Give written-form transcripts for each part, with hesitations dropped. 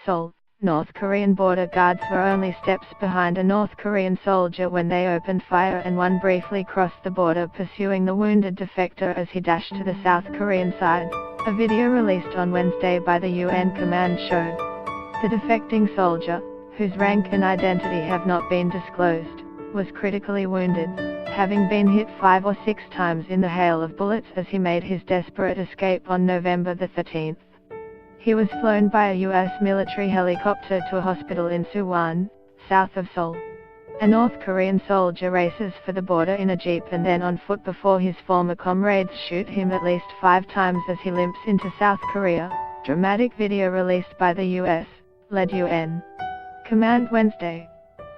Seoul, North Korean border guards were only steps behind a North Korean soldier when they opened fire, and one briefly crossed the border pursuing the wounded defector as he dashed to the South Korean side. A video released on Wednesday by the UN command showed the defecting soldier, whose rank and identity have not been disclosed, was critically wounded, having been hit 5 or 6 times in the hail of bullets as he made his desperate escape on November the 13th. He was flown by a U.S. military helicopter to a hospital in Suwon, south of Seoul. A North Korean soldier races for the border in a jeep and then on foot before his former comrades shoot him at least 5 times as he limps into South Korea. Dramatic video released by the U.S.-led UN command Wednesday.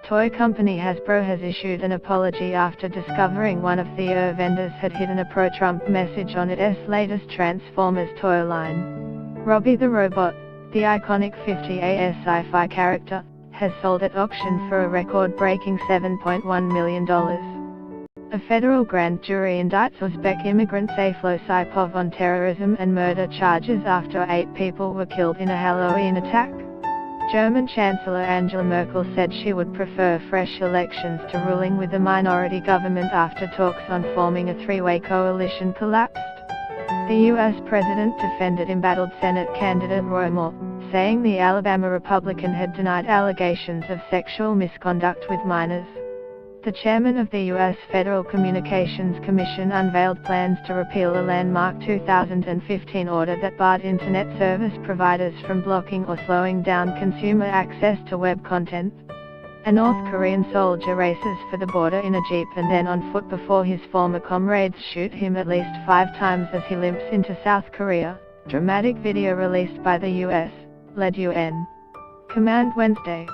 Toy company Hasbro has issued an apology after discovering one of the vendors had hidden a pro-Trump message on its latest Transformers toy line. Robbie the Robot, the iconic 50s sci-fi character, has sold at auction for a record-breaking $7.1 million. A federal grand jury indicts Uzbek immigrant Sayflo Saipov on terrorism and murder charges after 8 people were killed in a Halloween attack. German Chancellor Angela Merkel said she would prefer fresh elections to ruling with a minority government after talks on forming a 3-way coalition collapsed. The U.S. president defended embattled Senate candidate Roy Moore, saying the Alabama Republican had denied allegations of sexual misconduct with minors. The chairman of the U.S. Federal Communications Commission unveiled plans to repeal a landmark 2015 order that barred Internet service providers from blocking or slowing down consumer access to web content. A North Korean soldier races for the border in a jeep and then on foot before his former comrades shoot him at least 5 times as he limps into South Korea. Dramatic video released by the U.S.-led UN command Wednesday.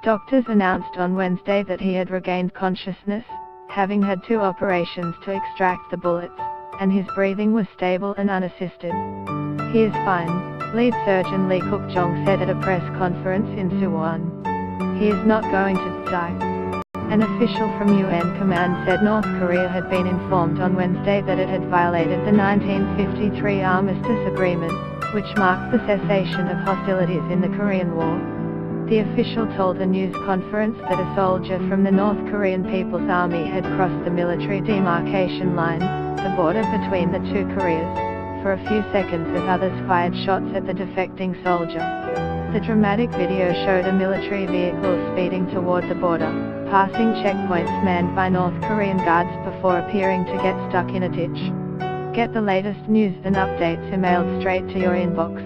Doctors announced on Wednesday that he had regained consciousness, having had 2 operations to extract the bullets, and his breathing was stable and unassisted. He is fine, lead surgeon Lee Kuk-jong said at a press conference in Suwon. He is not going to die. An official from UN command said North Korea had been informed on Wednesday that it had violated the 1953 Armistice Agreement, which marked the cessation of hostilities in the Korean War. The official told a news conference that a soldier from the North Korean People's Army had crossed the military demarcation line, the border between the 2 Koreas, for a few seconds as others fired shots at the defecting soldier. The dramatic video showed a military vehicle speeding toward the border, passing checkpoints manned by North Korean guards before appearing to get stuck in a ditch. Get the latest news and updates emailed straight to your inbox.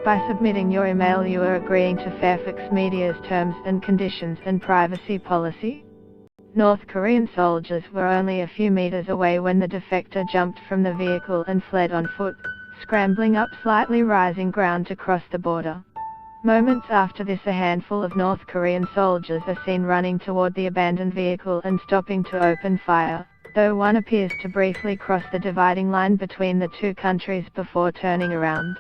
By submitting your email, you are agreeing to Fairfax Media's terms and conditions and privacy policy. North Korean soldiers were only a few meters away when the defector jumped from the vehicle and fled on foot, scrambling up slightly rising ground to cross the border. Moments after this, a handful of North Korean soldiers are seen running toward the abandoned vehicle and stopping to open fire, though one appears to briefly cross the dividing line between the 2 countries before turning around.